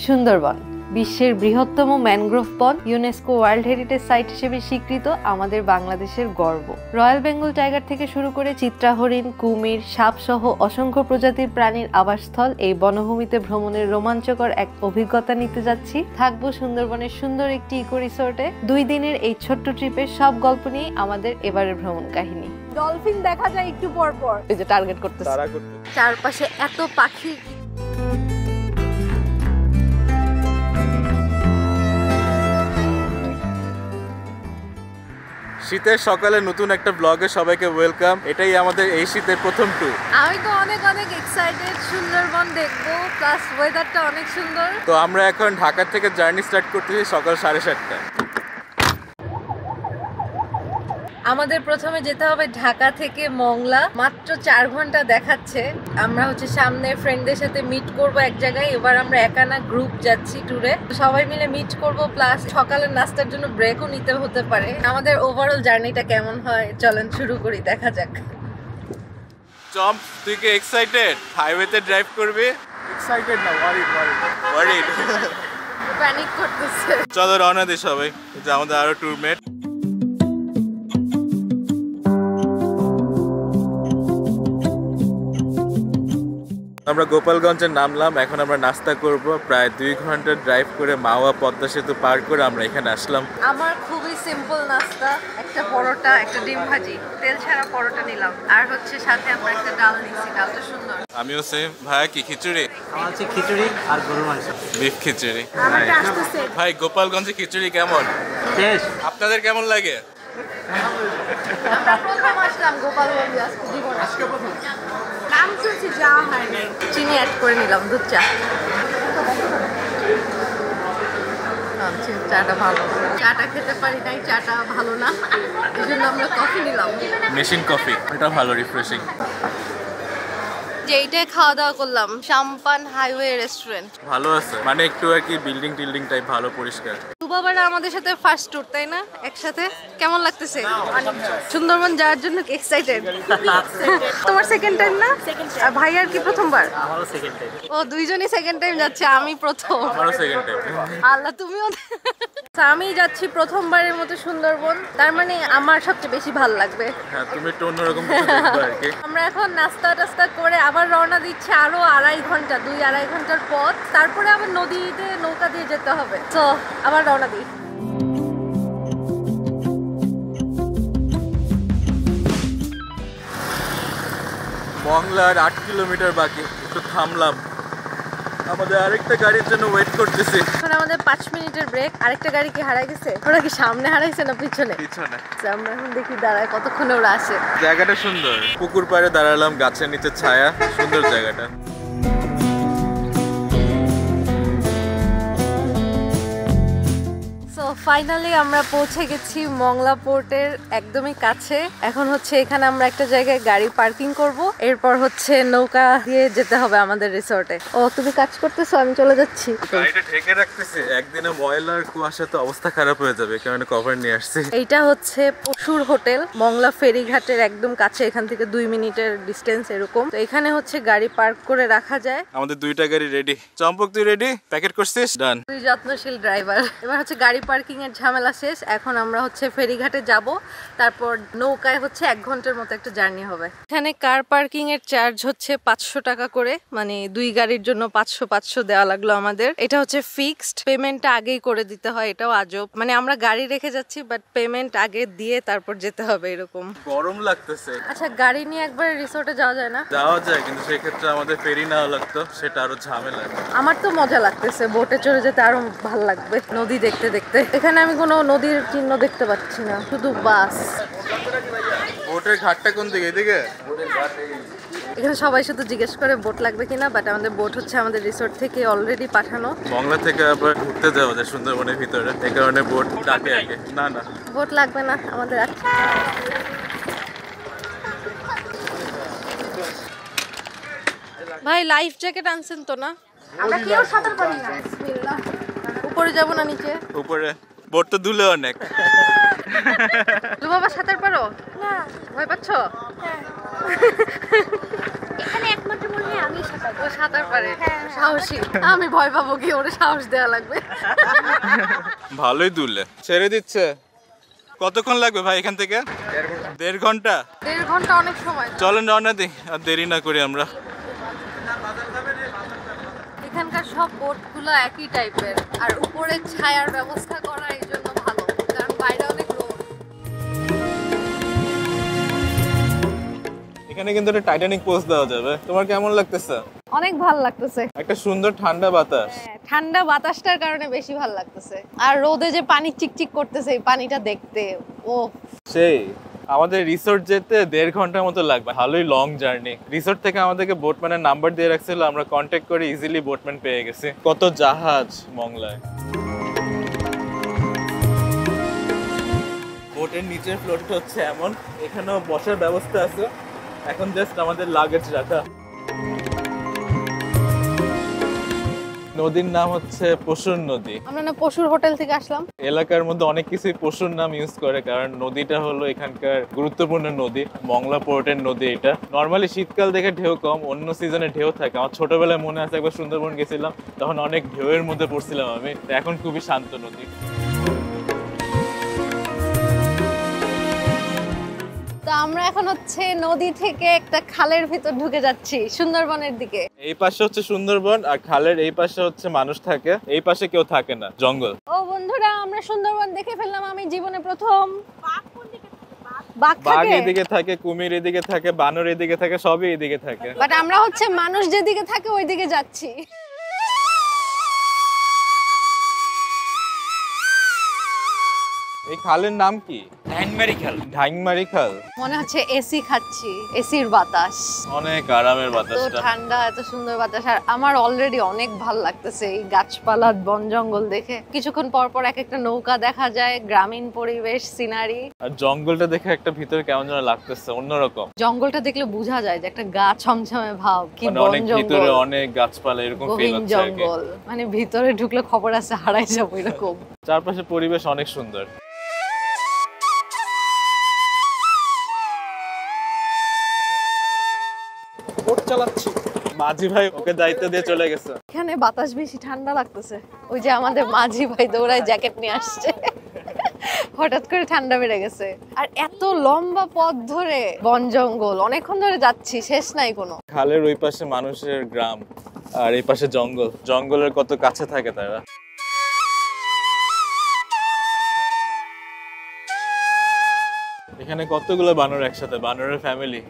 সুন্দরবন বিশ্বের বৃহত্তম ম্যানগ্রোভ বন, ইউনেস্কো ওয়ার্ল্ড হেরিটেজ সাইট হিসেবে স্বীকৃত আমাদের বাংলাদেশের গর্ব। রয়্যাল বেঙ্গল টাইগার থেকে শুরু করে চিত্রা হরিণ, কুমির, সাপ সহ অসংখ্য প্রজাতির প্রাণীর আবাসস্থল এই বনভূমিতে ভ্রমণের রোমাঞ্চকর এক অভিজ্ঞতা নিতে যাচ্ছি। থাকবো সুন্দরবনের সুন্দর একটি ইকো রিসোর্টে। 2 দিনের এই ছোট্ট ট্রিপের সব গল্প নিয়ে আমাদের এবারের ভ্রমণ কাহিনী। ডলফিন দেখা যায় একটু পর পর, এই যে টার্গেট করতেছে, চারপাশে এত পাখি। শীতের সকালে নতুন একটা ব্লগে সবাইকে ওয়েলকাম। এটাই আমাদের এই শীতের প্রথম ট্যুর। আমি তো অনেক এক্সাইটেড, সুন্দরবন দেখবো, প্লাস ওয়েদারটা অনেক সুন্দর। তো আমরা এখন ঢাকা থেকে জার্নি স্টার্ট করতেছি সকাল 7:30টায়। আমাদের প্রথমে যেতে হবে ঢাকা থেকে মংলা, মাত্র 4 ঘন্টা দেখাচ্ছে। আমরা সামনে ফ্রেন্ডদের সাথে মিট করব এক জায়গায়। এবার আমরা একা না, গ্রুপ যাচ্ছি ট্যুরে, সবাই মিলে মিট করব, প্লাস সকালের নাস্তার জন্য ব্রেকও নিতে হতে পারে। আমাদের ওভারঅল জার্নিটা কেমন হয় চলেন শুরু করি, দেখা যাক। চম্প, তুই কি এক্সাইটেড? হাইওয়েতে ড্রাইভ করবি? এক্সাইটেড না, ওয়ারিড। প্যানিক করতেছে। চলো রওনা দিই সবাই, যে আমাদের আরো ট্যুরমেট। আমরা গোপালগঞ্জে নামলাম, এখন আমরা নাস্তা করব। প্রায় 2 ঘন্টা ড্রাইভ করে মাওয়া পদ্মা সেতু পার করে আমরা এখানে আসলাম। আমার খুবই সিম্পল নাস্তা, একটা পরোটা, একটা ডিম ভাজি, তেল ছাড়া পরোটা নিলাম, আর সাথে আমরা একটা ডাল নিচ্ছি। ডালটা সুন্দর। আমিও সেম। ভাই কি খিচুড়ি? আমার হচ্ছে খিচুড়ি আর গরুর মাংস, বিফ খিচুড়ি। ভাই গোপালগঞ্জে খিচুড়ি কেমন? আপনাদের কেমন লাগে? আমরা প্রথম আসলাম গোপালগঞ্জে, আজকে জীবনে প্রথম। নাম শুনছি, যাওয়া হয়নি। চিনি অ্যাড করে নিলাম, দুধ চা। চাটা ভালো, চাটা খেতে পারি নাই, চাটা ভালো না, এই জন্য আমরা কফি নিলাম, মেশিন কফি। এটা ভালো, রিফ্রেশিং। যে এইটাই খাওয়া দাওয়া করলাম, সাম্পান হাইওয়ে রেস্টুরেন্ট। ভালো আছে, মানে একটু আর কি বিল্ডিং টিল্ডিং টাইপ, ভালো পরিষ্কার। দুবাবারা আমাদের সাথে ফার্স্ট ট্যুর, তাই না? একসাথে কেমন লাগতেছে? সুন্দরবন যাওয়ার জন্য এক্সাইটেড? তোমার সেকেন্ড টাইম না? আর ভাইয়ার কি প্রথমবার? আমারও সেকেন্ড টাইম। ও, দুইজনই সেকেন্ড টাইম যাচ্ছে, আমি প্রথম। আমারও সেকেন্ড টাইম। আল্লাহ, তুমিও? আমি যাচ্ছি প্রথমবারের মতো সুন্দরবন, তার মানে আমার সবচেয়ে বেশি ভালো লাগবে। হ্যাঁ, তুমি একটু অন্যরকম কিছু দেখবে আর কি। আমরা এখন নাস্তা টাস্তা করে আবার রওনা দিচ্ছি, আরো 2.5 ঘন্টা, 2-2.5 ঘন্টার পথ। তারপরে আবার নদীতে নৌকা দিয়ে যেতে হবে। তো আবার রওনা দিই। মংলার 8 কিলোমিটার বাকি, একটু থামলাম। আমাদের আরেকটা গাড়ির জন্য ওয়েট করতেছি। এখন আমাদের 5 মিনিটের ব্রেক। আরেকটা গাড়ি কি হারাই গেছে? ওরা কি সামনে হারাইছে না পিছনে? পিছনে। আমরা এখন দেখি দাঁড়ায় কতক্ষণে ওরা আসে। জায়গাটা সুন্দর, পুকুর পাড়ে দাঁড়ালাম, গাছের নিচে ছায়া, সুন্দর জায়গাটা। ফাইনালি আমরা পৌঁছে গেছি মংলা পোর্টের একদমই কাছে। এখন এখানে আমরা একটা জায়গায় গাড়ি পার্কিং করব, এরপর নৌকা দিয়ে যেতে হবে আমাদের রিসোর্টে। ও, তুমি কাজ করতেছো, আমি চলে যাচ্ছি। গাড়িটা ঢেকে রাখতেছি, একদিনে ময়লার কুয়াশাতে অবস্থা খারাপ হয়ে যাবে, কারণে কভার নিয়ে আসছি। এইটা পশুর হোটেল, মংলা ফেরিঘাটের একদম কাছে, এখান থেকে 2 মিনিটের ডিস্টেন্স এরকম। তো এখানে গাড়ি পার্ক করে রাখা যায়। আমাদের 2টা গাড়ি রেডি। চম্পক, তুই রেডি? প্যাকেট করছিস? ডান। তুই যত্নশীল ড্রাইভার। এবার গাড়ি পার্কিং এর ঝামেলা শেষ। এখন আমরা ফেরিঘাটে যাব, তারপর নৌকায় 1 ঘন্টার মতো একটা জার্নি হবে। এখানে কার পার্কিং এর চার্জ 500 টাকা করে, মানে 2 গাড়ির জন্য 500 দেওয়া লাগলো আমাদের। এটা ফিক্সড, পেমেন্টটা আগেই করে দিতে হয়। এটাও আজব, মানে আমরা গাড়ি রেখে যাচ্ছি বাট পেমেন্ট আগে দিয়ে তারপর যেতে হবে, এরকম। গরম লাগতেছে। আচ্ছা, গাড়ি নিয়ে একবার রিসোর্টে যাওয়া যায় না? যাওয়া যায়, কিন্তু সেই ক্ষেত্রে আমাদের ফেরি নেওয়া লাগতো, সেটা আরো ঝামেলা। আমার তো মজা লাগতেছে, বোটে চড়ে যেতে আরো ভালো লাগবে নদী দেখতে দেখতে। এখানে আমি কোনো নদীর চিহ্ন দেখতে পাচ্ছি না, শুধু বাস। বোটের ঘাটটা কোন দিকে? এদিকে? এখানে সবাই শুধু জিজ্ঞেস করে বোট লাগবে কিনা, বাট আমাদের বোট আমাদের রিসোর্ট থেকে অলরেডি পাঠানো। মংলা থেকে আবার ঘুরতে যাওয়া যায় সুন্দরবনের ভিতরে, এই কারণে বোট ডাকে আগে। না না, বোট লাগবে না আমাদের। ভাই, লাইফ জ্যাকেট আনছেন তো না? আমরা কেউ সাঁতার পারি না। বিসমিল্লাহ। উপরে যাব না নিচে? উপরে। বোট তো দুলে অনেক। বাবা, সাঁতার পারো? না। ভয় পাচ্ছো? এখানে 1 সমুদ্র বললে আমি সাঁতার ও সাঁতার পারে, সাহসী। আমি ভয় পাবো কি, ওরে সাহস দেওয়া লাগবে। ভালোই দুলে ছেড়ে দিচ্ছে। কতক্ষণ লাগবে ভাই এখান থেকে? 1.5 ঘন্টা। 1.5 ঘন্টা অনেক সময়। চলেন রওনা দিই, আর দেরি না করি আমরা। এখানকার সব বোটগুলো একই টাইপের, আর উপরে ছায়ার ব্যবস্থা করা এই জন্য ভালো, কারণ বাইরে অনেক রোদ। এখানে কিন্তু একটা টাইটানিক পোজ দেওয়া যাবে। তোমার কেমন লাগতেছে? অনেক ভালো লাগতেছে। একটা সুন্দর ঠান্ডা বাতাস। ঠান্ডা বাতাসটার কারণে বেশি ভালো লাগতেছে, আর রোদে যে পানি চিকচিক করতেছে এই পানিটা দেখতে, ও সেই আমাদের রিসোর্ট যেতে 1.5 ঘন্টার মতো লাগবে। ভালোই লং জার্নি। রিসোর্ট থেকে আমাদেরকে বোটম্যানের নাম্বার দিয়ে রাখছিল, আমরা কন্ট্যাক্ট করে ইজিলি বোটম্যান পেয়ে গেছি। কত জাহাজ মংলায়। বোটের নিচের ফ্লোরটা হচ্ছে এমন, এখানেও বসার ব্যবস্থা আছে। এখন জাস্ট আমাদের লাগেজ রাখা। নদীর নাম হচ্ছে পশুর নদী। আমরা না পশুর হোটেল থেকে আসলাম। এলাকার মধ্যে অনেক কিছুই পশুর নাম ইউজ করে, কারণ নদীটা হলো এখানকার গুরুত্বপূর্ণ নদী। মংলা পোর্টের নদী এটা। নর্মালি শীতকাল দেখে ঢেউ কম, অন্য সিজনে ঢেউ থাকে। আমার ছোটবেলায় মনে আছে একবার সুন্দরবন গেছিলাম, তখন অনেক ঢেউয়ের মধ্যে পড়ছিলাম আমি। এখন খুবই শান্ত নদী। তো আমরা এখন হচ্ছে নদী থেকে একটা খালের ভিতর ঢুকে যাচ্ছি সুন্দরবনের দিকে। এই পাশে হচ্ছে সুন্দরবন, আর খালের এই পাশে হচ্ছে মানুষ থাকে, এই পাশে কেউ থাকে না, জঙ্গল। ও বন্ধুরা, আমরা সুন্দরবন দেখে ফেললাম। আমি জীবনে প্রথম। বাঘ বাঘ থাকে, এদিকে থাকে, কুমির এদিকে থাকে, বানর এদিকে থাকে, সবই এদিকে থাকে। বাট আমরা হচ্ছে মানুষ যেদিকে থাকে ওই দিকে যাচ্ছি। এই খালের নাম কি? ঢাইনমারি খাল। ঢাইংমারি খাল। মনে হচ্ছে এসি খাচ্ছি, এসির বাতাস। অনেক আরামের এত বাতাসটা। ঠান্ডা, এত সুন্দর বাতাস। আর আমার অলরেডি অনেক ভাল লাগতেছে এই গাছপালা বন জঙ্গল দেখে। কিছুক্ষণ পর পর এক একটা নৌকা দেখা যায়, গ্রামীণ পরিবেশ, সিনারি। আর জঙ্গলটা দেখে একটা ভিতরে কেমন যেন লাগতেছে, অন্যরকম। জঙ্গলটা দেখলে বোঝা যায় যে একটা গা ছমছমে ভাব, কি মানে বন অনেক ভিতরে জঙ্গল, অনেক গাছপালা, এরকম ফিল গহীন হচ্ছে আর কি। জঙ্গল। মানে ভিতরে ঢুকলে খবর আছে হারাই যাবো এরকম। চারপাশে পরিবেশ অনেক সুন্দর। বোট চালাচ্ছি। মাঝি ভাই ওকে দায়িত্ব দিয়ে চলে গেছে। এখানে বাতাস বেশি, ঠান্ডা লাগতেছে। ওই যে আমাদের মাঝি ভাই দৌড়ায় জ্যাকেট নিয়ে আসছে। হঠাৎ করে ঠান্ডা বেড়ে গেছে। আর এত লম্বা পথ ধরে বন জঙ্গল, অনেকক্ষণ ধরে যাচ্ছি, শেষ নাই কোনো। খালের ওই পাশে মানুষের গ্রাম, আর এই পাশে জঙ্গল। জঙ্গলের কত কাছে থাকে তারা। এখানে কতগুলো বানর একসাথে, বানরের ফ্যামিলি।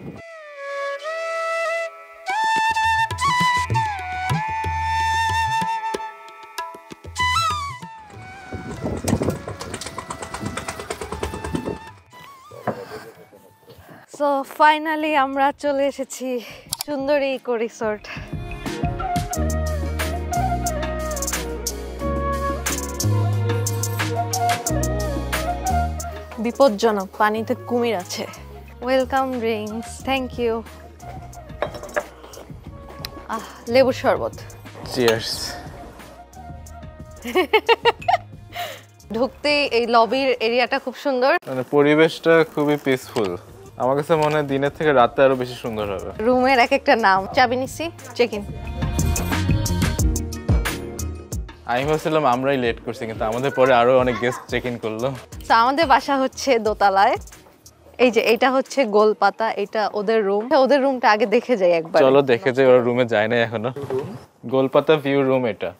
সো ফাইনালি আমরা চলে এসেছি সুন্দরী ইকো রিসোর্ট। বিপজ্জনক, পানিতে কুমির আছে। Welcome drinks, thank you. লেবুর শরবত। চিয়ার্স। ঢুকতেই এই লবির এরিয়াটা খুব সুন্দর। মানে পরিবেশটা খুবই পিসফুল। আমার কাছে মনে হয় দিনের থেকে রাতে আরো বেশি সুন্দর হবে। রুমের এক একটা নাম। চাবি নিচ্ছি, চেক ইন। আমি ভাবছিলাম আমরাই লেট করছি, কিন্তু আমাদের পরে আরো অনেক গেস্ট চেক ইন করলো। তো আমাদের বাসা হচ্ছে দোতলায়। এই যে এটা হচ্ছে গোলপাতা, এটা ওদের রুম। ওদের রুমটা আগে দেখে যাই একবার। চলো দেখে যাই, ওরা রুমে যায় না এখনো। গোলপাতা ভিউ রুম এটা।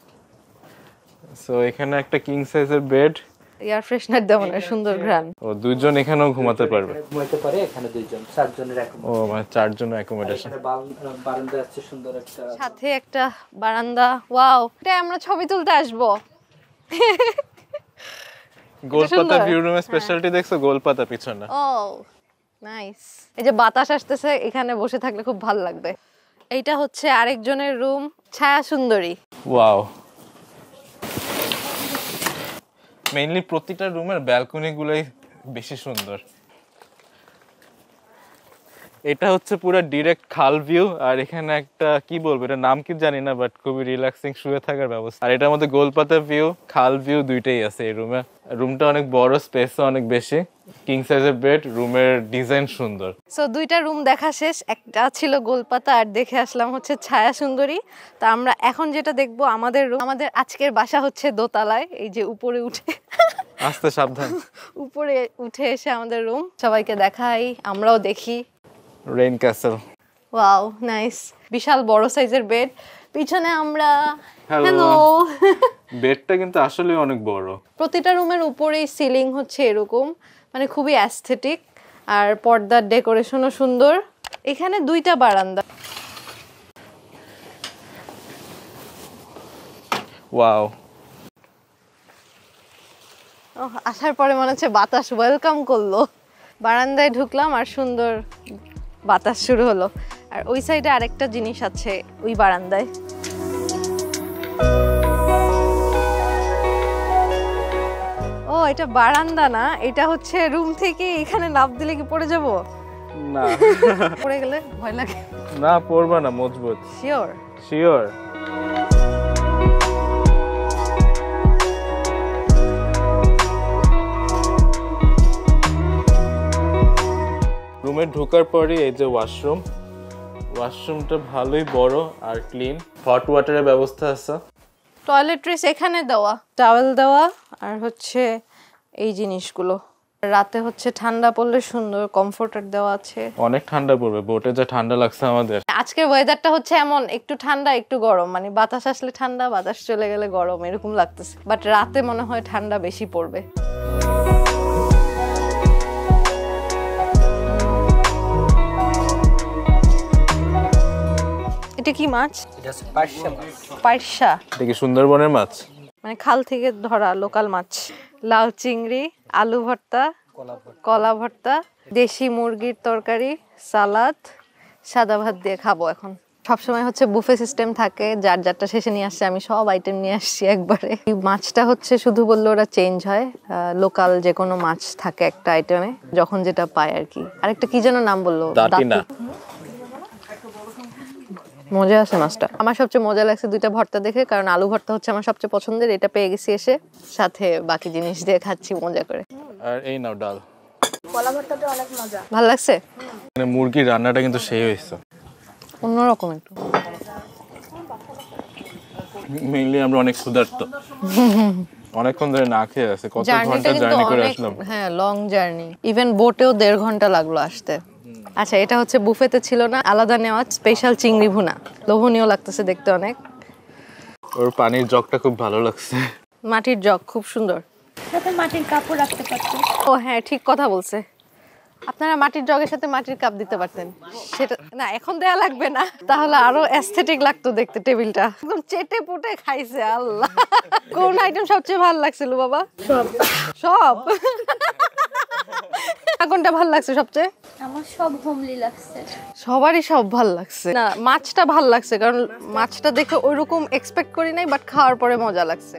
সো এখানে একটা কিং সাইজের বেড, এয়ার ফ্রেশনার দেওয়া না, সুন্দর ঘ্রাণ। ও দুইজন এখানেও ঘুমাতে পারবে। ঘুমাইতে পারে এখানে দুইজন, চারজনের ও মানে 4 জন অ্যাকোমোডেশন। এখানে বারান্দা আছে সুন্দর একটা। সাথে একটা বারান্দা। ওয়াও, এটা আমরা ছবি তুলতে আসবো। গোলপাতা ভিউ রুমের স্পেশালিটি দেখছো? গোলপাতা পিছনে। ও নাইস। এই যে বাতাস আসতেছে, এখানে বসে থাকলে খুব ভালো লাগবে। এইটা হচ্ছে আরেকজনের রুম, ছায়া সুন্দরী। ওয়াও। মেইনলি প্রতিটা রুমের ব্যালকনি গুলোই বেশি সুন্দর। এটা হচ্ছে পুরো ডিরেক্ট খাল ভিউ, আর এখানে একটা কি বলবো এটা নাম কি জানি না, বাট খুবই রিল্যাক্সিং শুয়ে থাকার ব্যবস্থা। আর এটার মধ্যে গোলপাতা ভিউ, খাল ভিউ দুইটাই আছে এই রুমে। রুমটা অনেক বড়, স্পেসও অনেক বেশি, কিং সাইজের বেড, রুমের ডিজাইন সুন্দর। সো দুইটা রুম দেখা শেষ, একটা ছিল গোলপাতা আর দেখে আসলাম হচ্ছে ছায়া সুন্দরী। তা আমরা এখন যেটা দেখবো আমাদের রুম, আমাদের আজকের বাসা হচ্ছে দোতলায়, এই যে উপরে উঠে আস্তে সাবধান। উপরে উঠে এসে আমাদের রুম সবাইকে দেখাই, আমরাও দেখি। Rain castle. ওয়াও নাইস, বিশাল বড় সাইজের বেড। পিছনে আমরা হ্যালো বেডটা কিন্তু আসলে অনেক বড়। প্রতিটা রুমের উপরেই সিলিং হচ্ছে এরকম, মানে খুবই অ্যাস্থেটিক, আর পর্দার ডেকোরেশনও সুন্দর। এখানে দুইটা বারান্দা। ওয়াও, আসার পরে মনে হচ্ছে বাতাস ওয়েলকাম করলো। বারান্দায় ঢুকলাম আর সুন্দর বাতাস শুরু হলো। আর ওই সাইডে আরেকটা জিনিস আছে ওই বারান্দায়। ও এটা বারান্দা না, এটা হচ্ছে রুম থেকে এখানে লাফ দিলে কি পড়ে যাব? না পড়ে গেলে ভয় লাগে। না পড়বা না, মজবুত। শিওর? শিওর। রুমে ঢোকার পরই এই যে ওয়াশরুম, ওয়াশরুমটা ভালোই বড় আর ক্লিন, হট ওয়াটারের ব্যবস্থা আছে। টয়লেট্রিস এখানে দেওয়া, টাওয়েল দেওয়া, আর হচ্ছে এই জিনিসগুলো। রাতে হচ্ছে ঠান্ডা পড়লে সুন্দর কমফোর্টার দেওয়া আছে। অনেক ঠান্ডা পড়বে, বোটে যে ঠান্ডা লাগছে আমাদের। আজকের ওয়েদারটা হচ্ছে এমন, একটু ঠান্ডা একটু গরম, মানে বাতাস আসলে ঠান্ডা, বাতাস চলে গেলে গরম, এরকম লাগতেছে। বাট রাতে মনে হয় ঠান্ডা বেশি পড়বে। এটা কি মাছ? এটা হচ্ছে পার্শা মাছ। পার্শা? এটা কি সুন্দরবনের মাছ? মানে খাল থেকে ধরা লোকাল মাছ। লাউ চিংড়ি, আলু ভর্তা, কলা ভর্তা, দেশি মুরগির তরকারি, সালাদ, সাদা ভাত দিয়ে খাবো এখন। সবসময় হচ্ছে বুফে সিস্টেম থাকে, যার যারটা শেষে নিয়ে আসছে, আমি সব আইটেম নিয়ে আসছি একবারে। এই মাছটা হচ্ছে শুধু বললে ওরা চেঞ্জ হয়, লোকাল যে কোনো মাছ থাকে একটা আইটেমে, যখন যেটা পায় আর কি। আরেকটা কি যেন নাম বললো, দাঁতিনা। মজা আছে মাছটা। আমার সবচেয়ে মজা লাগছে দুইটা ভর্তা দেখে, কারণ আলু ভর্তা হচ্ছে আমার সবচেয়ে পছন্দের, এটা পেয়ে গেছি এসে, সাথে বাকি জিনিস দিয়ে খাচ্ছি মজা করে। আর এই নাও ডাল। কলা ভর্তাটা অনেক মজা। ভালো লাগছে? মানে মুরগির রান্নাটা কিন্তু সেই হয়েছে, অন্যরকম একটু। মেইনলি আমরা অনেক ক্ষুধার্ত, অনেকক্ষণ ধরে না খেয়ে আছে, কত ঘন্টা জার্নি করে আসলাম। হ্যাঁ, লং জার্নি। ইভেন বোটেও 1.5 ঘন্টা লাগলো আসতে। আচ্ছা, এটা হচ্ছে বুফেতে ছিল না, আলাদা নেওয়া স্পেশাল চিংড়ি ভুনা, লোভনীয় লাগতেছে দেখতে অনেক। ওর পানির জগটা খুব ভালো লাগছে, মাটির জগ খুব সুন্দর। সাথে মাটির কাপড় রাখতে পারতো। ও হ্যাঁ, ঠিক কথা বলছে। আপনারা মাটির জগের সাথে মাটির কাপ দিতে পারতেন, সেটা না এখন দেয়া লাগবে না, তাহলে আরো অ্যাস্থেটিক লাগতো দেখতে। টেবিলটা একদম চেটে পুটে খাইছে আল্লাহ। কোন আইটেম সবচেয়ে ভালো লাগছিল বাবা? সব সব? কোনটা ভালো লাগছে সবচেয়ে? আমার সব হোমলি লাগছে। সবারই সব ভাল লাগছে না, মাছটা ভাল লাগছে, কারণ মাছটা দেখে ওইরকম এক্সপেক্ট করি নাই, বাট খাওয়ার পরে মজা লাগছে।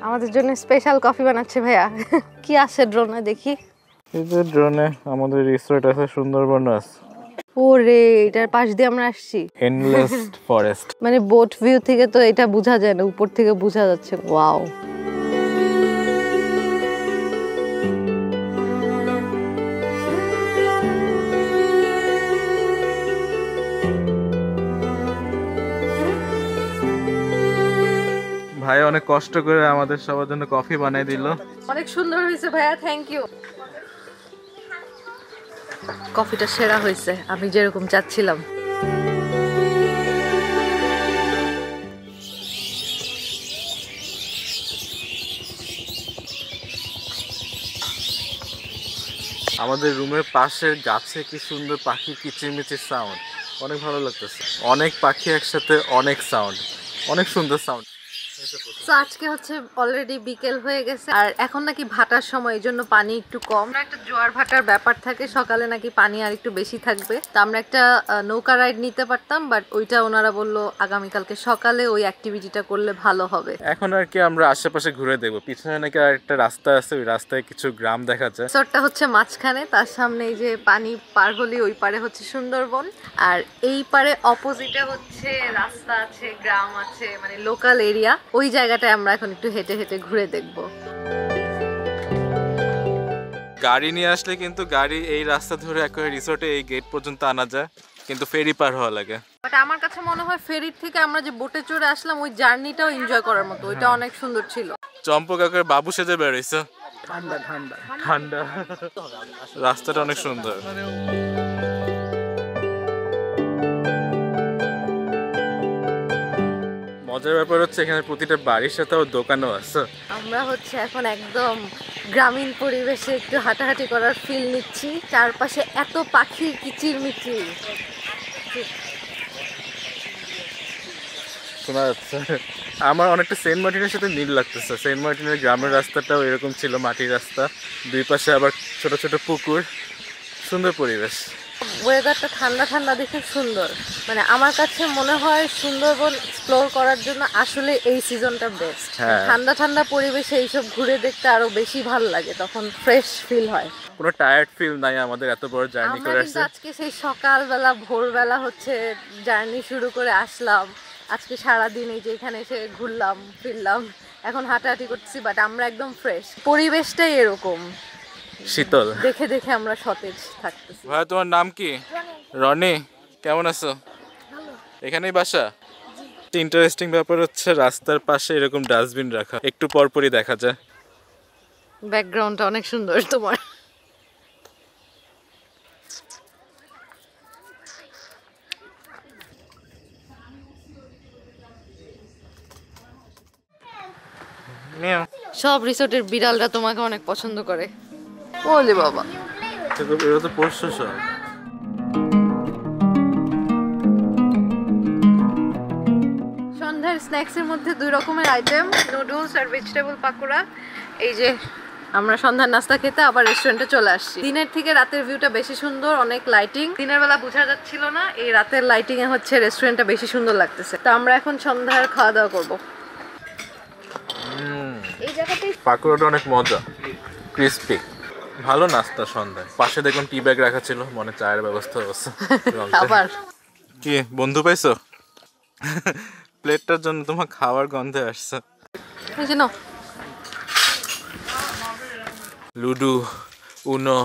আমাদের জন্য স্পেশাল কফি বানাচ্ছে ভাইয়া। কি আছে ড্রোনে দেখি? এই যে ড্রোনে আমাদের রিসোর্ট আছে, সুন্দরবন আছে। ওরে, এটার পাশ দিয়ে আমরা আসছি। Endless forest. মানে বোট ভিউ থেকে তো এটা বোঝা যায় না, উপর থেকে বোঝা যাচ্ছে। ওয়াও, ভাই অনেক কষ্ট করে আমাদের সবার জন্য কফি বানিয়ে দিল। অনেক সুন্দর হয়েছে ভাইয়া, থ্যাংক ইউ। কফিটা সেরা হয়েছে, আমি যেরকম চাচ্ছিলাম। আমাদের রুমের পাশের গাছে কি সুন্দর পাখি কিচিরমিচির সাউন্ড, অনেক ভালো লাগতেছে। অনেক পাখি একসাথে, অনেক সাউন্ড, অনেক সুন্দর সাউন্ড। তো আজকে হচ্ছে অলরেডি বিকেল হয়ে গেছে আর এখন নাকি ভাটার সময়, এই জন্য পানি একটু কম। একটা জোয়ার ভাটার ব্যাপার থাকে, সকালে নাকি পানি আর একটু বেশি থাকবে। তো আমরা একটা নৌকা রাইড নিতে পারতাম, বাট ওইটা ওনারা বললো আগামীকালকে সকালে ওই অ্যাক্টিভিটিটা করলে ভালো হবে। এখন আর কি আমরা আশেপাশে ঘুরে দেখবো। পিছনে নাকি আর একটা রাস্তা আছে, ওই রাস্তায় কিছু গ্রাম দেখা যায়। রিসোর্টটা হচ্ছে মাঝখানে, তার সামনে এই যে পানি পার হলে ওই পারে হচ্ছে সুন্দরবন, আর এই পারে অপোজিটে হচ্ছে রাস্তা আছে, গ্রাম আছে, মানে লোকাল এরিয়া। ওই জায়গাটায় আমরা এখন একটু হেঁটে হেঁটে ঘুরে দেখবো। গাড়ি নিয়ে আসলে কিন্তু গাড়ি এই রাস্তা ধরে একেবারে রিসোর্টে এই গেট পর্যন্ত আনা যায়, কিন্তু ফেরি পার হওয়া লাগে। বাট আমার কাছে মনে হয় ফেরির থেকে আমরা যে বোটে চড়ে আসলাম ওই জার্নিটাও এনজয় করার মতো, ওইটা অনেক সুন্দর ছিল। চম্পক কাকার বাবু সেজে বেরোইছে। ঠান্ডা ঠান্ডা ঠান্ডা, রাস্তাটা অনেক সুন্দর। মজার ব্যাপার হচ্ছে এখানে প্রতিটা বাড়ির সাথে দোকানও আছে। আমরা হচ্ছে এখন একদম গ্রামীণ পরিবেশে একটু হাঁটাহাঁটি করার ফিল নিচ্ছি। চারপাশে এত পাখির কিচিরমিচির শোনা যাচ্ছে। আমার অনেকটা সেন্ট মার্টিনের সাথে মিল লাগতেছে। সেন্ট মার্টিনের গ্রামের রাস্তাটাও এরকম ছিল, মাটির রাস্তা, দুই পাশে আবার ছোট ছোট পুকুর, সুন্দর পরিবেশ। ওয়েদারটা ঠান্ডা ঠান্ডা দেখে সুন্দর। মানে আমার কাছে মনে হয় সুন্দরবন এক্সপ্লোর করার জন্য আসলে এই সিজনটা বেস্ট। ঠান্ডা ঠান্ডা পরিবেশে এইসব ঘুরে দেখতে আরো বেশি ভালো লাগে, তখন ফ্রেশ ফিল হয়, কোনো টায়ার্ড ফিল নাই আমাদের এত বড় জার্নি করে আসছে। আজকে সেই সকালবেলা ভোরবেলা হচ্ছে জার্নি শুরু করে আসলাম, আজকে সারাদিন এই যে এখানে এসে ঘুরলাম ফিরলাম, এখন হাঁটাহাঁটি করতেছি, বাট আমরা একদম ফ্রেশ। পরিবেশটাই এরকম শীতল, দেখে দেখে আমরা সতেজ থাকতেছি। ভাই তোমার নাম কি? রনি, কেমন আছো? এখানেই বাসা? ইন্টারেস্টিং ব্যাপার হচ্ছে রাস্তার পাশে এরকম ডাস্টবিন রাখা, একটু পরপরই দেখা যায়। ব্যাকগ্রাউন্ডটা অনেক সুন্দর তোমার। সব রিসোর্টের বিড়ালরা তোমাকে অনেক পছন্দ করে। ওলে বাবা, এরা তো পোষ্য সব। সন্ধ্যার স্ন্যাক্সের মধ্যে দুই রকমের আইটেম, নুডলস আর ভেজিটেবল পাকোড়া। এই যে আমরা সন্ধ্যার নাস্তা খেতে আবার রেস্টুরেন্টে চলে আসছি। দিনের থেকে রাতের ভিউটা বেশি সুন্দর, অনেক লাইটিং। দিনের বেলা বোঝা যাচ্ছিল না, এই রাতের লাইটিং এ হচ্ছে রেস্টুরেন্টটা বেশি সুন্দর লাগতেছে। তো আমরা এখন সন্ধ্যার খাওয়া দাওয়া করবো। এই জায়গাটাই পাকোড়াটা অনেক মজা, ক্রিস্পি, ভালো নাস্তা সন্ধ্যায়। পাশে দেখুন টি ব্যাগ রাখা ছিল, মানে চায়ের ব্যবস্থা আছে। আবার কি বন্ধু পাইছো? প্লেটটার জন্য তোমার খাবার গন্ধে আসছে। এই যে নাও। লুডো, উনো,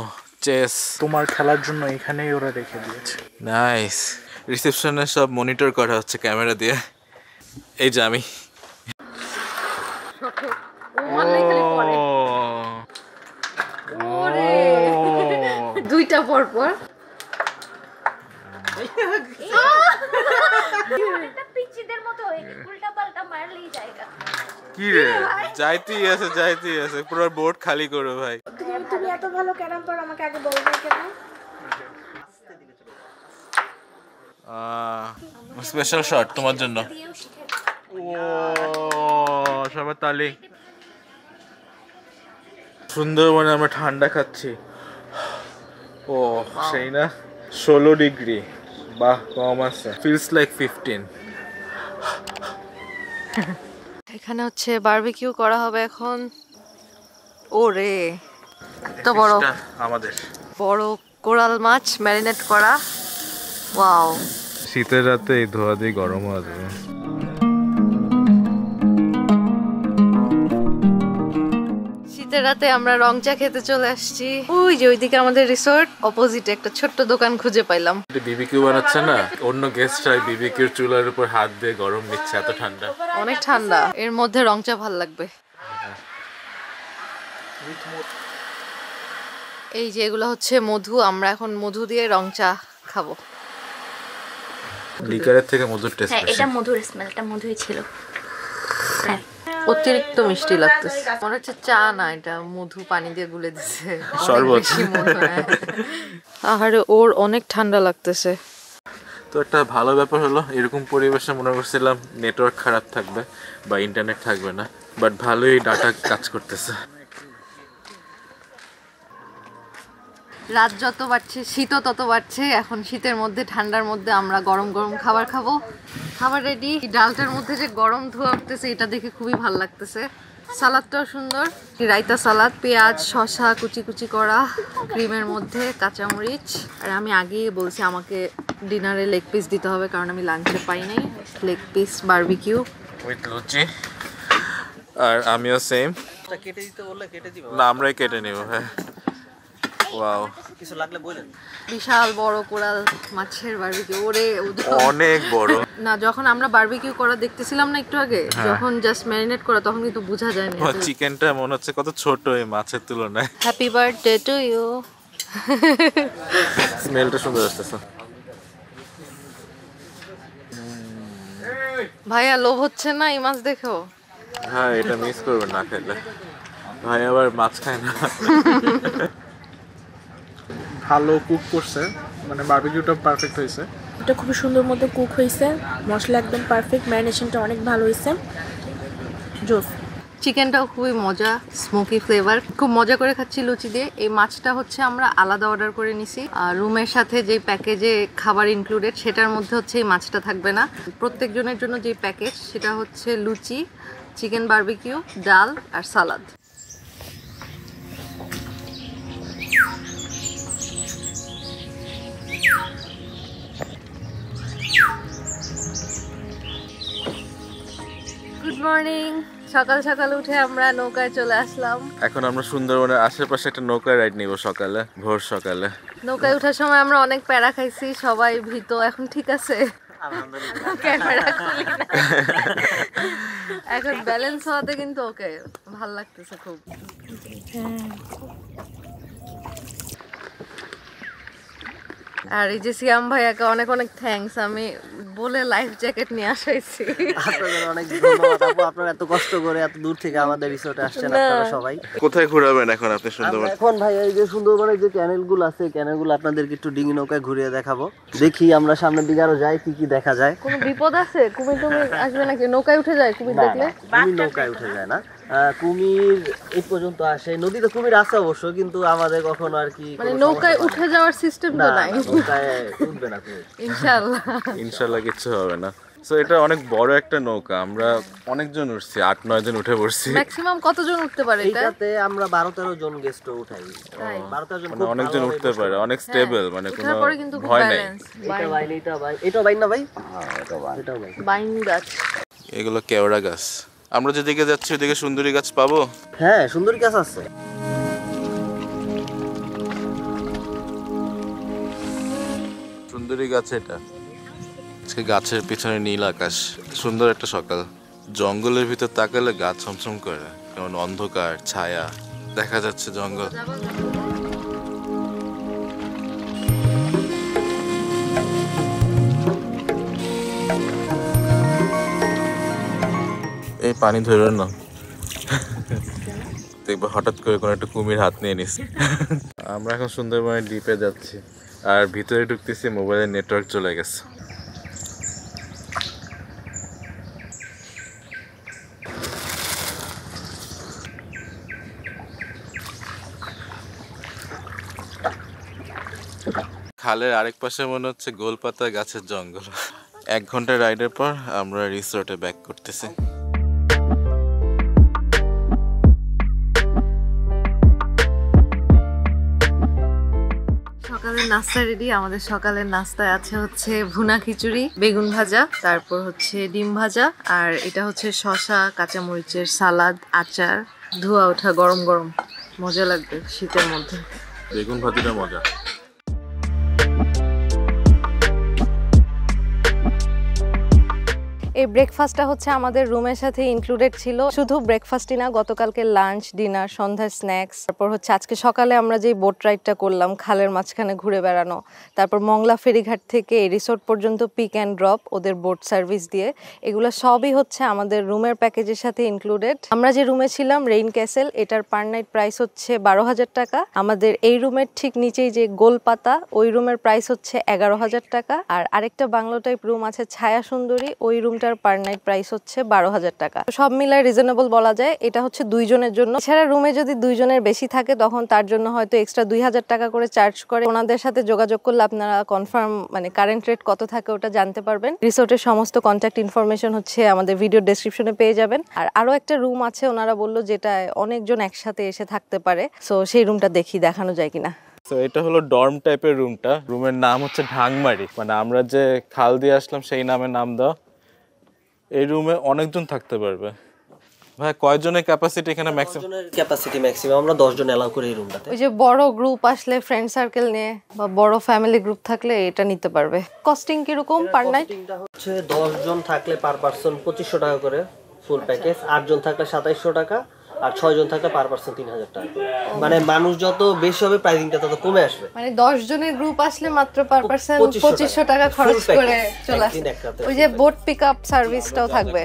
চেস তোমার খেলার জন্য এখানেই ওরা রেখে দিয়েছে। নাইস। রিসেপশনে সব মনিটর করা হচ্ছে ক্যামেরা দিয়ে। এই যে আমি দুইটা পর পর পিচ্চিদের মতো উল্টা পাল্টা মারলেই জায়গা। কি রে, যাইতেই আছে পুরো বোর্ড খালি করো ভাই। তুমি এত ভালো ক্যারাম পারো, আমাকে আগে বলবে কেন? স্পেশাল শট তোমার জন্য। সবার তালি। সুন্দরবনে আমরা ঠান্ডা খাচ্ছি। ও সেই না, 16 ডিগ্রি, বাহ কম আছে, ফিলস লাইক 15। এখানে হচ্ছে বারবিকিউ করা হবে এখন। ওরে এত বড় আমাদের বড় কোরাল মাছ ম্যারিনেট করা। ওয়াও, শীতের রাতে এই ধোয়া দিয়ে গরম হওয়া যাবে। শীতের রাতে আমরা রং চা খেতে চলে আসছি। ওই যে ওইদিকে আমাদের রিসোর্ট, অপোজিটে একটা ছোট্ট দোকান খুঁজে পাইলাম। বিবিকিউ বানাচ্ছে না, অন্য গেস্টরা বিবিকিউর চুলার উপর হাত দিয়ে গরম নিচ্ছে, এত ঠান্ডা। অনেক ঠান্ডা, এর মধ্যে রং চা ভাল লাগবে। এই যে এগুলো হচ্ছে মধু, আমরা এখন মধু দিয়ে রং চা খাবো। লিকারের থেকে মধুর টেস্ট হ্যাঁ, এটা মধুর স্মেল, এটা মধুই ছিল। হ্যাঁ, অতিরিক্ত মিষ্টি লাগতেছে, মনে হচ্ছে চা না, এটা মধু পানি দিয়ে গুলে দিছে, শরবত। আহারে ওর অনেক ঠান্ডা লাগতেছে। তো একটা ভালো ব্যাপার হলো এরকম পরিবেশে মনে করছিলাম নেটওয়ার্ক খারাপ থাকবে বা ইন্টারনেট থাকবে না, বাট ভালোই ডাটা কাজ করতেছে। রাত যত বাড়ছে শীতও তত বাড়ছে। এখন শীতের মধ্যে ঠান্ডার মধ্যে আমরা গরম গরম খাবার খাবো। খাবার রেডি। ডালটার মধ্যে যে গরম ধোয়া উঠতেছে এটা দেখে খুবই ভালো লাগতেছে। সালাদটাও সুন্দর, রায়তা সালাদ, পেঁয়াজ শসা কুচি কুচি করা, ক্রিমের মধ্যে কাঁচামরিচ। আর আমি আগেই বলছি আমাকে ডিনারে লেগ পিস দিতে হবে কারণ আমি লাঞ্চে পাই নাই। লেগ পিস বারবিকিউ উইথ লুচি। আর আমিও সেম। কেটে দিতে বললে কেটে দিব না, আমরাই কেটে নেব। হ্যাঁ, ওয়াও, কিছু লাগলে বলেন। বিশাল বড় কোরাল মাছের বারবিকিউ। ওরে অনেক বড় না, যখন আমরা বারবিকিউ করা দেখতেছিলাম না একটু আগে, যখন জাস্ট ম্যারিনেট করা তখন কিন্তু বোঝা যায়নি। চিকেনটা মনে হচ্ছে কত ছোট এই মাছের তুলনায়। Happy birthday to you. স্মেলটা সুন্দর আসতেছে। ভাইয়া লোভ হচ্ছে না এই মাছ দেখো? হ্যাঁ, এটা মিস করবেন না খেলে। ভাই আবার মাছ খায় না। ভালো কুক করছে, মানে বারবিকিউটা পারফেক্ট হয়েছে। এটা খুবই সুন্দর মতো কুক হয়েছে, মশলা একদম পারফেক্ট, ম্যারিনেশনটা অনেক ভালো হয়েছে, জোস। চিকেনটাও খুবই মজা, স্মোকি ফ্লেভার। খুব মজা করে খাচ্ছি লুচি দিয়ে। এই মাছটা হচ্ছে আমরা আলাদা অর্ডার করে নিছি। আর রুমের সাথে যে প্যাকেজে খাবার ইনক্লুডেড সেটার মধ্যে হচ্ছে এই মাছটা থাকবে না। প্রত্যেকজনের জন্য যে প্যাকেজ সেটা হচ্ছে লুচি, চিকেন বারবিকিউ, ডাল আর সালাদ। Good morning. সকাল সকাল উঠে আমরা নৌকায় চলে আসলাম। এখন আমরা সুন্দরবনের আশেপাশে একটা নৌকা রাইড নিব সকালে, ভোর সকালে। নৌকায় ওঠার সময় আমরা অনেক প্যারা খাইছি, সবাই ভীত। এখন ঠিক আছে, ক্যামেরা খুলি না। এখন ব্যালেন্স হওয়াতে কিন্তু ওকে ভাল লাগতেছে খুব। আর এই যে সিয়াম ভাইয়াকে অনেক অনেক থ্যাঙ্কস, আমি বলে লাইফ জ্যাকেট নিয়ে আসাইছি। আপনাদের অনেক ধন্যবাদ আপু, আপনারা এত কষ্ট করে এত দূর থেকে আমাদের রিসোর্টে আসছেন আপনারা সবাই। কোথায় ঘোরাবেন এখন আপনি সুন্দরবন? এখন ভাই এই যে সুন্দরবনের যে ক্যানেলগুলো আছে, ক্যানেলগুলো আপনাদেরকে একটু ডিঙি নৌকায় ঘুরিয়ে দেখাবো। দেখি আমরা সামনের দিকে আরো যাই, কি কি দেখা যায়। কোনো বিপদ আছে? কুমির টুমির আসবে নাকি? নৌকায় উঠে যায় কুমির দেখলে? কুমির নৌকায় উঠে যায় না, কুমির এই পর্যন্ত আসে। নদীতে কুমির আছে অবশ্য, কিন্তু আমাদের কখনো আর কি মানে নৌকায় উঠে যাওয়ার সিস্টেম তো নাই। নৌকায় উঠবে না কুমির ইনশাআল্লাহ। ইনশাল্লাহ কিচ্ছু হবে না। সো এটা অনেক বড় একটা নৌকা, আমরা অনেকজন উঠছি, 8-9 জন উঠে পড়ছি। ম্যাক্সিমাম কতজন উঠতে পারে এটা? এটাতে আমরা 12-13 জন গেস্ট উঠাই। 12-13 জন মানে অনেকজন উঠতে পারে, অনেক স্টেবল, মানে কোনো ওঠার পরে কিন্তু খুব ভয় নাই। ব্যালেন্স। এটা ভাই, এটা ভাই না ভাই, এটাও ভাই। বাইন গাছ। এগুলো কেওড়া গাছ। আমরা যেদিকে যাচ্ছি ওদিকে সুন্দরী গাছ পাবো। হ্যাঁ, সুন্দরী গাছ আছে। সুন্দরী গাছ এটা। আজকে গাছের পিছনে নীল আকাশ, সুন্দর একটা সকাল। জঙ্গলের ভিতর তাকালে গাছ ছমছম করে, কেমন অন্ধকার ছায়া দেখা যাচ্ছে জঙ্গল। এই পানি ধরে না দেখবো হঠাৎ করে কোনো একটা কুমির হাত নিয়ে নিস। আমরা এখন সুন্দরবনের দ্বীপে যাচ্ছি, আর ভিতরে ঢুকতেছি, মোবাইলের নেটওয়ার্ক চলে গেছে। খালের আরেক পাশে মনে হচ্ছে গোলপাতা গাছের জঙ্গল। 1 ঘন্টা রাইডের পর আমরা রিসোর্টে ব্যাক করতেছি। সকালের নাস্তা রেডি। আমাদের সকালের নাস্তায় আছে হচ্ছে ভুনা খিচুড়ি, বেগুন ভাজা, তারপর হচ্ছে ডিম ভাজা, আর এটা হচ্ছে শসা, কাঁচামরিচের সালাদ, আচার। ধোয়া ওঠা গরম গরম, মজা লাগবে শীতের মধ্যে। বেগুন ভাজিটা মজা। এই ব্রেকফাস্টটা হচ্ছে আমাদের রুমের সাথে ইনক্লুডেড ছিল। শুধু ব্রেকফাস্টই না, গতকালকে লাঞ্চ, ডিনার, সন্ধ্যার স্ন্যাক্স, তারপর হচ্ছে আজকে সকালে আমরা যে বোট রাইডটা করলাম খালের মাঝখানে ঘুরে বেড়ানো, তারপর মংলা ফেরিঘাট থেকে এই রিসোর্ট পর্যন্ত পিক অ্যান্ড ড্রপ ওদের বোট সার্ভিস দিয়ে, এগুলো সবই হচ্ছে আমাদের রুমের প্যাকেজের সাথে ইনক্লুডেড। আমরা যে রুমে ছিলাম রেইন ক্যাসেল, এটার পার নাইট প্রাইস হচ্ছে 12,000 টাকা। আমাদের এই রুমের ঠিক নিচেই যে গোলপাতা, ওই রুমের প্রাইস হচ্ছে 11,000 টাকা। আর আরেকটা বাংলো টাইপ রুম আছে ছায়া সুন্দরী, ওই রুমটার পার নাইট প্রাইস হচ্ছে 12,000 টাকা। সব মিলায় রিজনেবল বলা যায়। এটা হচ্ছে 2 জনের জন্য। এছাড়া রুমে যদি 2 জনের বেশি থাকে তখন তার জন্য হয়তো এক্সট্রা 2,000 টাকা করে চার্জ করে। ওনাদের সাথে যোগাযোগ করলে আপনারা কনফার্ম মানে কারেন্ট রেট কত থাকে ওটা জানতে পারবেন। রিসোর্টের সমস্ত কন্ট্যাক্ট ইনফরমেশন হচ্ছে আমাদের ভিডিও ডেসক্রিপশনে পেয়ে যাবেন। আর আরো একটা রুম আছে ওনারা বললো যেটা অনেকজন একসাথে এসে থাকতে পারে, সো সেই রুমটা দেখানো যায় কিনা। তো এটা হলো ডর্ম টাইপের রুমটা। রুমের নাম হচ্ছে ঢাংমারি, মানে আমরা যে খাল দিয়ে আসলাম সেই নাম দেওয়া। এই রুমে অনেকজন থাকতে পারবে। ভাই কয়জনের ক্যাপাসিটি এখানে ম্যাক্সিমাম? ক্যাপাসিটি ম্যাক্সিমাম আমরা 10 জন এলাও করে এই রুমটাতে। ওই যে বড় গ্রুপ আসলে ফ্রেন্ড সার্কেল নিয়ে বা বড় ফ্যামিলি গ্রুপ থাকলে এটা নিতে পারবে। কস্টিং কি রকম পার নাইট? কস্টিংটা হচ্ছে 10 জন থাকলে পার পারসন 2500 টাকা করে ফুল প্যাকেজ, 8 জন থাকলে 2700 টাকা, আর 6 জন থাকলে পার পারসন 3000 টাকা। মানে মানুষ যত বেশি হবে প্রাইসিংটা তত কমে আসবে। মানে 10 জনের গ্রুপ আসলে মাত্র পার পারসন 2500 টাকা খরচ করে চলে আসবে। ওই যে বোট পিকআপ সার্ভিসটাও থাকবে,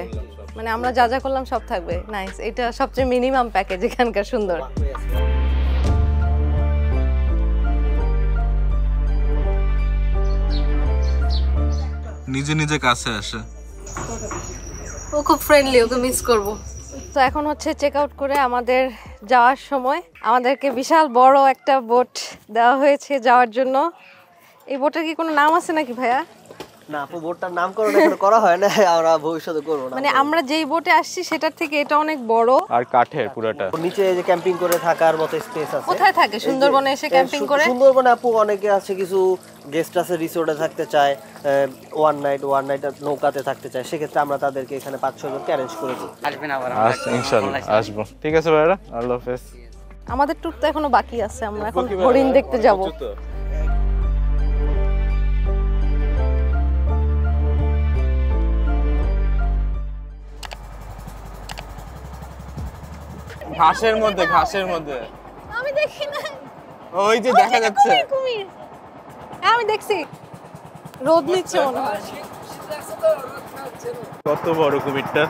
মানে আমরা যা করলাম সব থাকবে। নাইস, এটা সবচেয়ে মিনিমাম প্যাকেজ এখানকার। সুন্দর। নিজে নিজে কাছে আসে, ও খুব ফ্রেন্ডলি, ওকে মিস করব। তো এখন হচ্ছে চেক আউট করে আমাদের যাওয়ার সময় আমাদেরকে বিশাল বড় একটা বোট দেওয়া হয়েছে যাওয়ার জন্য। এই বোটের কি কোনো নাম আছে নাকি ভাইয়া? না আপু, বোটটার নামকরণ এখনো করা হয় না, আমরা ভবিষ্যতে করব না। মানে আমরা যেই বোটে আসছি সেটার থেকে এটা অনেক বড় আর কাঠের পুরোটা। নিচে যে ক্যাম্পিং করে থাকার মতো স্পেস আছে। কোথায় থাকে? সুন্দরবনে এসে ক্যাম্পিং করে? সুন্দরবনে আপু অনেকে আছে, কিছু গেস্ট আছে রিসোর্টে থাকতে চায়, ওয়ান নাইট নৌকাতে থাকতে চায়, সেক্ষেত্রে আমরা তাদেরকে এখানে 5-6 জনকে অ্যারেঞ্জ করেছি। আসবেন আবার? ইনশাআল্লাহ আসবো। ঠিক আছে ভাইরা, আল্লাহ হাফেজ। আমাদের ট্যুর তো এখনো বাকি আছে, আমরা এখন হরিণ দেখতে যাব। ঘাসের মধ্যে আমি দেখি না, ওই যে দেখা যাচ্ছে কুমির। হ্যাঁ আমি দেখছি, রোদ নিচ্ছে মনে হয়। কত বড় কুমিরটা।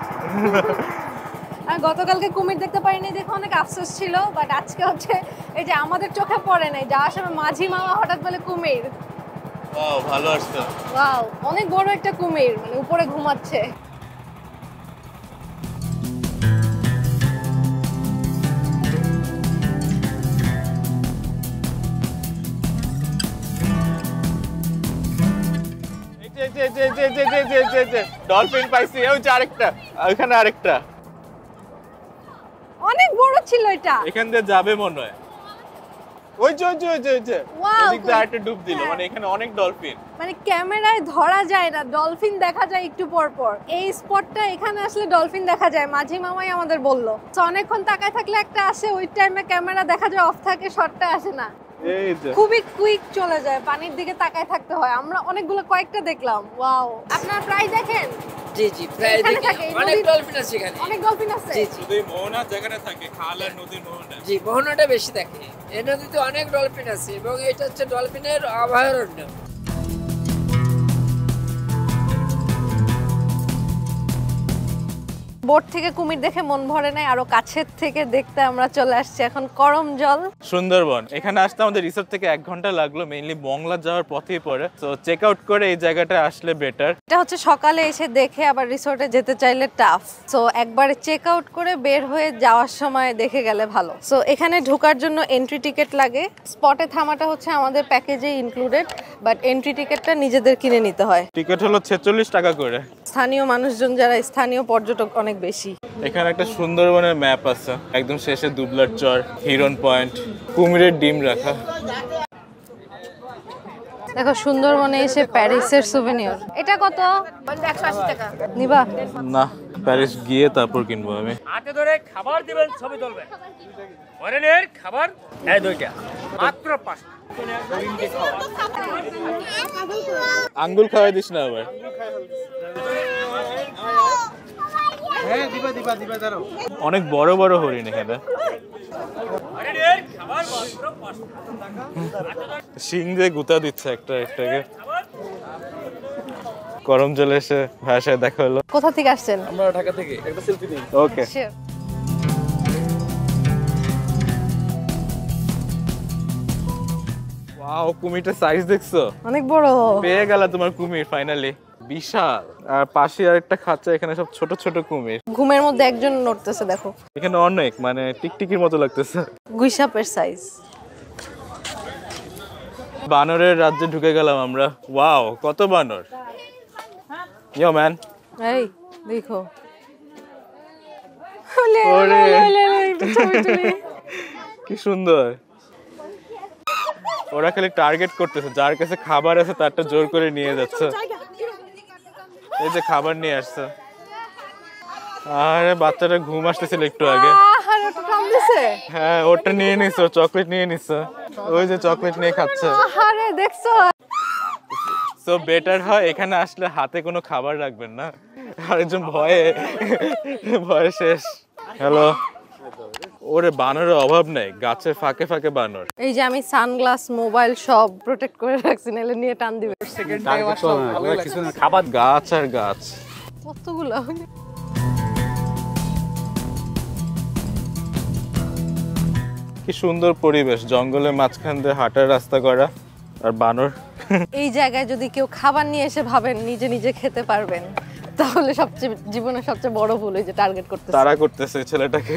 আর গতকালকে কুমির দেখতে পারিনি দেখে অনেক আফসোস ছিল, বাট আজকে হচ্ছে এই যে আমাদের চোখে পড়ে নাই, যাওয়ার সময় মাঝি মামা হঠাৎ বলে কুমির। ওয়াও, ভালো আসছে। ওয়াও, অনেক বড় একটা কুমির, মানে উপরে ঘুমাচ্ছে। ডলফিন পাইছি, ওই যে আরেকটা, ওইখানে আরেকটা। অনেক বড় ছিল এটা। এখান দিয়ে যাবে মনে হয়। ওই যে Wow, ওদিক দিয়ে আরেকটা ডুব দিল। মানে এখানে অনেক ডলফিন। মানে ক্যামেরায় ধরা যায় না, ডলফিন দেখা যায় একটু পর পর। এই স্পটটা এখানে আসলে ডলফিন দেখা যায়, মাঝি মামাই আমাদের বললো। তো অনেকক্ষণ তাকায় থাকলে একটা আসে, ওই টাইমে ক্যামেরা দেখা যায় অফ থাকে, শটটা আসে না। এই যে খুবই কুইক চলে যায়, পানির দিকে তাকায় থাকতে হয়। আমরা অনেকগুলো কয়েকটা দেখলাম। ওয়াও, আপনারা প্রায় দেখেন? জি প্রায় দেখি, অনেক ডলফিন আছে এখানে। অনেক ডলফিন আছে? জি এই মোহনা জায়গাটা থাকে, খাল আর নদীর মোহনা। জি, মোহনাটা বেশি থাকে। এই নদীতে অনেক ডলফিন আছে এবং এটা হচ্ছে ডলফিনের অভয়ারণ্য। বোট থেকে কুমির দেখে মন ভরে নাই, আরো কাছের থেকে দেখতে আমরা চলে আসছি এখন করমজল সুন্দরবন। এখানে আসতে আমাদের রিসোর্ট থেকে 1 ঘন্টা লাগলো, মেইনলি মংলা যাওয়ার পথেই পড়ে। তো চেক আউট করে এই জায়গাটা আসলে বেটার। এটা হচ্ছে সকালে এসে দেখে আবার রিসোর্টে যেতে চাইলে টাফ, সো একবারে চেক আউট করে বের হয়ে যাওয়ার সময় দেখে গেলে ভালো। সো এখানে ঢোকার জন্য এন্ট্রি টিকিট লাগে। স্পটে থামাটা হচ্ছে আমাদের প্যাকেজে ইনক্লুডেড, বাট এন্ট্রি টিকিটটা নিজেদের কিনে নিতে হয়। টিকিট হলো 46 টাকা করে। স্থানীয় মানুষজন যারা, স্থানীয় পর্যটক অনেক বেশি। এখানে একটা সুন্দরবনের ম্যাপ আছে, একদম শেষে দুবলার চর, হিরন পয়েন্ট, কুমিরের ডিম রাখা। দেখো সুন্দরবনে এসে প্যারিসের সুভেনিয়ার। এটা কত? 180 টাকা। নিবা? না, প্যারিস গিয়ে তারপর কিনবো আমি। হাতে ধরে খাবার দিবেন, ছবি তুলবেন। ফরেনের খাবার এই দুইটা মাত্র 5 আঙ্গুল খাওয়াই দিস না আবার। হ্যাঁ দিবা দিবা দিবা দাঁড়াও। অনেক বড় বড় হরিণ এখানে। ফরেনের খাবার মাত্র 5 শিং দিয়ে গুতা দিচ্ছে একটা একটাকে। গরম জলে এসে ভাইয়ের সাথে দেখা হলো। কোথা থেকে আসছেন? আমরা ঢাকা থেকে একটা সেলফি নিই। ওকে। Sure. ওয়াও, কুমিরটার সাইজ দেখছো? অনেক বড়। পেয়ে গেল তোমার কুমির ফাইনালি। বিশাল। আর পাশে আরেকটা খাঁচা, এখানে সব ছোট ছোট কুমির। ঘুমের মধ্যে একজন নড়তেছে দেখো। এখানে অনেক, মানে টিকটিকির মতো লাগতেছে। গুইসাপের সাইজ। বানরের রাজ্যে ঢুকে গেলাম আমরা। ওয়াও, কত বানর। ইয়ো ম্যান। এই দেখো। ওরে, কি সুন্দর। ওরা খালি টার্গেট করতেছে, যার কাছে খাবার আছে তারটা জোর করে নিয়ে যাচ্ছে। এই যে খাবার নিয়ে আসছে। আরে বাচ্চাটা ঘুম আসতেছিল একটু আগে। হ্যাঁ, ওটা নিয়ে নিছো, চকলেট নিয়ে নিছো। ওই যে চকলেট নিয়ে খাচ্ছে। আরে দেখছো? সো বেটার হয় এখানে আসলে হাতে কোনো খাবার রাখবেন না, আরেকজন ভয়ে শেষ। হ্যালো। ওরে, বানরের অভাব নেই, গাছের ফাঁকে ফাঁকে বানর। এই যে আমি সানগ্লাস, মোবাইল সব প্রোটেক্ট করে রাখছি, নাহলে নিয়ে টান দিবে। সেকেন্ড টাইম আসলাম ভালোই লাগছে। খাবার গাছ আর গাছ। কতগুলো। কি সুন্দর পরিবেশ, জঙ্গলের মাঝখান দিয়ে হাঁটার রাস্তা করা, আর বানর। এই জায়গায় যদি কেউ খাবার নিয়ে এসে ভাবেন নিজে নিজে খেতে পারবেন, তাহলে সবচেয়ে জীবনের সবচেয়ে বড় ভুল এই যে টার্গেট করতেছে। তারা করতেছে ছেলেটাকে।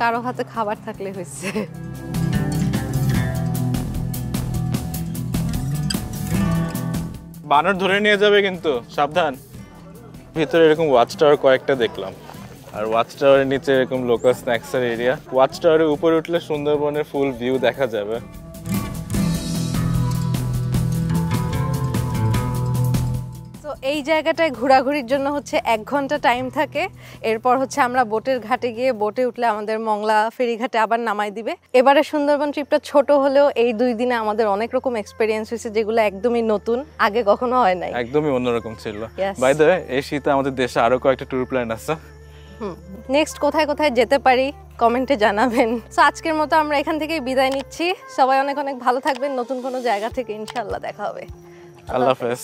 কারো হাতে খাবার থাকলে হয়েছে। বানর ধরে নিয়ে যাবে কিন্তু, সাবধান। ভিতরে এরকম ওয়াচ টাওয়ার কয়েকটা দেখলাম, আর ওয়াচ টাওয়ারের নিচে এরকম লোকাল স্ন্যাক্সের এরিয়া। ওয়াচ টাওয়ারের উপরে উঠলে সুন্দরবনের ফুল ভিউ দেখা যাবে। তো এই জায়গাটায় ঘোরাঘুরির জন্য হচ্ছে 1 ঘন্টা টাইম থাকে। এরপর হচ্ছে আমরা বোটের ঘাটে গিয়ে, বোটে উঠলে আমাদের মংলা ফেরিঘাটে আবার নামাই দিবে। এবারে সুন্দরবন ট্রিপটা ছোট হলেও এই 2 দিনে আমাদের অনেক রকম এক্সপেরিয়েন্স হয়েছে, যেগুলো একদমই নতুন, আগে কখনো হয় নাই। একদমই অন্যরকম ছিল। Yes. বাই দ্য ওয়ে, এই শীতে আমাদের দেশে আরো কয়েকটা ট্যুর প্ল্যান আছে। নেক্সট কোথায় কোথায় যেতে পারি কমেন্টে জানাবেন। সো আজকের মতো আমরা এখান থেকেই বিদায় নিচ্ছি। সবাই অনেক অনেক ভালো থাকবেন। নতুন কোনো জায়গা থেকে ইনশাআল্লাহ দেখা হবে। আল্লাহ হাফেজ।